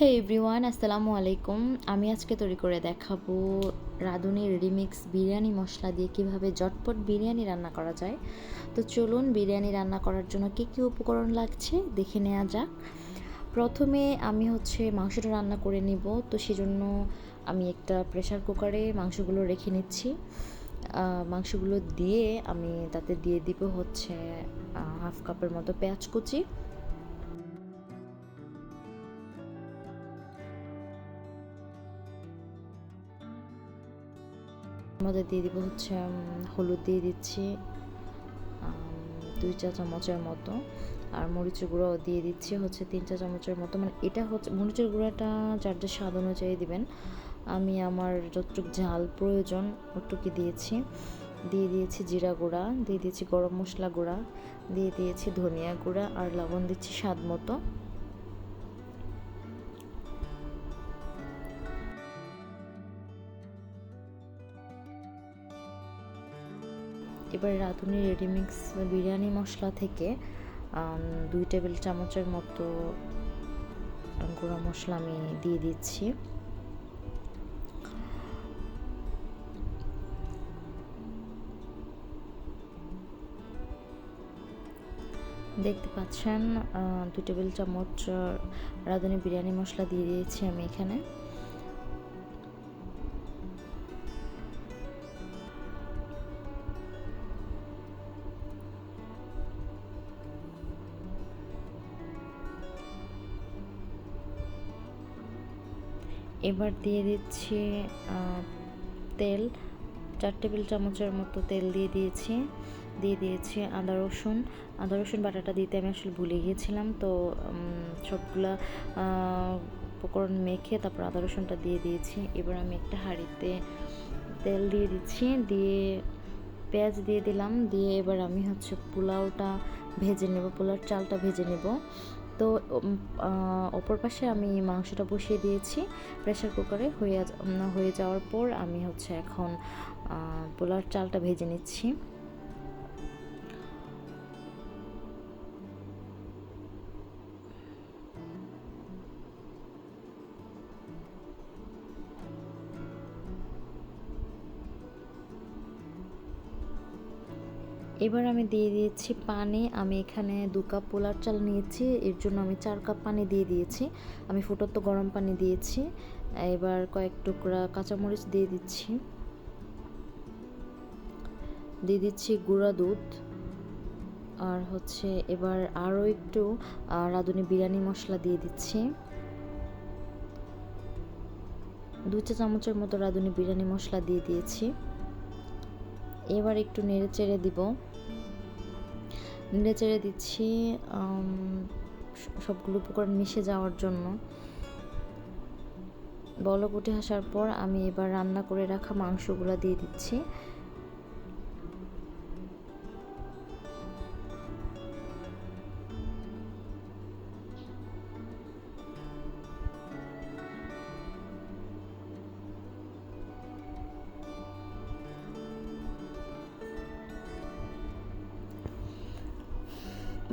হে everyone, আসসালামু আলাইকুম। আমি আজকে তৈরি করে দেখাবো রাঁধুনি রেডিমিক্স বিরিয়ানি মশলা দিয়ে কিভাবে ঝটপট বিরিয়ানি রান্না করা যায়। তো চলুন বিরিয়ানি রান্না করার জন্য কী কী উপকরণ লাগছে দেখে নেওয়া যাক। প্রথমে আমি মাংসটা রান্না করে নিব। তো সেজন্য আমি একটা প্রেসার কুকারে মাংসগুলো রেখে নিচ্ছি। মাংসগুলো দিয়ে আমি তাতে দিয়ে দিব হাফ কাপের মতো পেঁয়াজ কুচি, মধ্যে দিয়ে দিব হলুদ দিয়ে দিচ্ছি 2 চা চামচের মতো, আর মরিচের গুঁড়াও দিয়ে দিচ্ছি 3 চা চামচের মতো। মানে এটা মরিচের গুঁড়াটা যার যার স্বাদ অনুযায়ী দিবেন। আমি আমার যতটুকু ঝাল প্রয়োজন ওটুকু দিয়ে দিয়েছি জিরা গুঁড়া, দিয়ে দিয়েছি গরম মশলা গুঁড়া, দিয়ে দিয়েছি ধনিয়া গুঁড়া, আর লবণ দিচ্ছি স্বাদ মতো। এবার রাঁধুনি রেডিমিক্স বিরিয়ানি মশলা থেকে 2 টেবিল চামচের মতো গুঁড়া মশলা আমি দিয়ে দিচ্ছি। দেখতে পাচ্ছেন 2 টেবিল চামচ রাঁধুনি বিরিয়ানি মশলা দিয়ে দিয়েছি আমি এখানে। এবার দিয়ে দিচ্ছি তেল, 4 টেবিল চামচের মতো তেল দিয়ে দিয়েছি আদা রসুন বাটাটা দিতে আমি আসলে ভুলে গিয়েছিলাম। তো সবগুলা উপকরণ মেখে তারপর আদা রসুনটা দিয়ে দিয়েছি। এবার আমি একটা হাঁড়িতে তেল দিয়ে দিচ্ছি, দিয়ে পেঁয়াজ দিয়ে দিলাম, দিয়ে এবার আমি পোলাওটা ভেজে নেব, পোলাওর চালটা ভেজে নেব। তো অপর পাশে আমি মাংসটা বসিয়ে দিয়েছি প্রেসার কুকারে। হয়ে যাওয়ার পর আমি এখন পোলাওর চালটা ভেজে নিচ্ছি। এবার আমি দিয়ে দিয়েছি পানি। আমি এখানে 2 কাপ পোলার চাল নিয়েছি, এর জন্য আমি 4 কাপ পানি দিয়ে দিয়েছি। আমি ফুটন্ত গরম পানি দিয়েছি। এবার কয়েক টুকরা কাঁচামরিচ দিয়ে দিচ্ছি গুঁড়া দুধ। আর এবার আরও একটু রাঁধুনি বিরিয়ানি মশলা দিয়ে দিচ্ছি, 2 চা চামচের মতো রাঁধুনি বিরিয়ানি মশলা দিয়ে দিয়েছি। এবার একটু নেড়ে চেড়ে দিচ্ছি সবগুলো উপকরণ মিশে যাওয়ার জন্য। বলক উঠে আসার পর আমি এবার রান্না করে রাখা মাংসগুলো দিয়ে দিচ্ছি।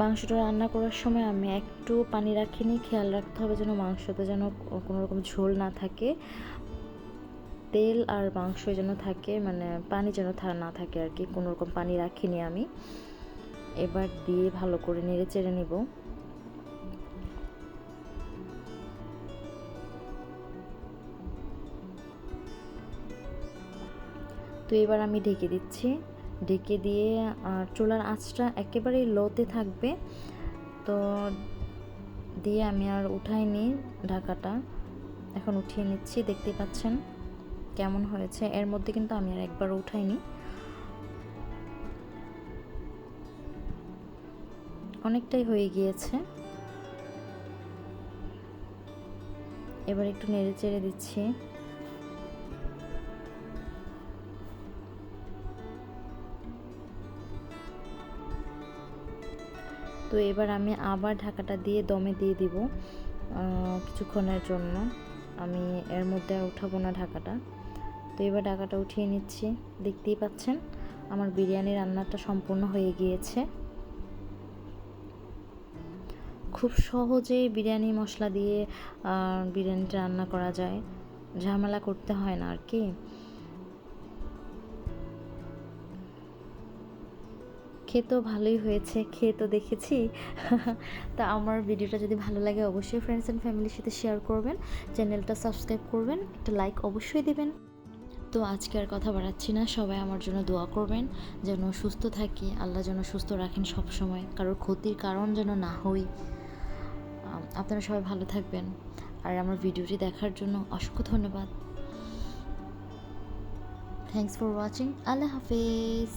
মাংসটা রান্না করার সময় আমি একটু পানি রাখিনি, খেয়াল রাখতে হবে যেন মাংসতে কোনো রকম ঝোল না থাকে, তেল আর মাংস যেন থাকে, মানে পানি যেন না থাকে আর কি। কোনো রকম পানি রাখিনি আমি। এবার দিয়ে ভালো করে নেড়ে চেড়ে নিব। তো এবার আমি ঢেকে দিয়ে চুলার আঁচটা একেবারেই লোতে থাকবে। তো দিয়ে আমি আর উঠাইনি ঢাকাটা, এখন উঠিয়ে নিচ্ছি। দেখতে পাচ্ছেন কেমন হয়েছে। এর মধ্যে কিন্তু আমি আর একবার উঠাইনি, অনেকটাই হয়ে গিয়েছে। এবার একটু নেড়ে চেড়ে দিচ্ছি। তো এবার আমি আবার ঢাকাটা দিয়ে দমে দিয়ে দিব কিছুক্ষণের জন্য। আমি এর মধ্যে আর উঠাবো না ঢাকাটা। তো এবার ঢাকাটা উঠিয়ে নিচ্ছি। দেখতেই পাচ্ছেন আমার বিরিয়ানি রান্নাটা সম্পূর্ণ হয়ে গিয়েছে। খুব সহজেই বিরিয়ানি মশলা দিয়ে বিরিয়ানিটা রান্না করা যায়, ঝামেলা করতে হয় না আর কি। খেতেও ভালোই হয়েছে, খেয়ে তো দেখেছি। তা আমার ভিডিওটা যদি ভালো লাগে অবশ্যই ফ্রেন্ডস অ্যান্ড ফ্যামিলির সাথে শেয়ার করবেন, চ্যানেলটা সাবস্ক্রাইব করবেন, একটা লাইক অবশ্যই দেবেন। তো আজকে আর কথা বাড়াচ্ছি না, সবাই আমার জন্য দোয়া করবেন যেন সুস্থ থাকি, আল্লাহ যেন সুস্থ রাখেন সব সময়, কারোর ক্ষতির কারণ যেন না হই। আপনারা সবাই ভালো থাকবেন, আর আমার ভিডিওটি দেখার জন্য অসংখ্য ধন্যবাদ। Thanks for watching. আল্লাহ হাফেজ।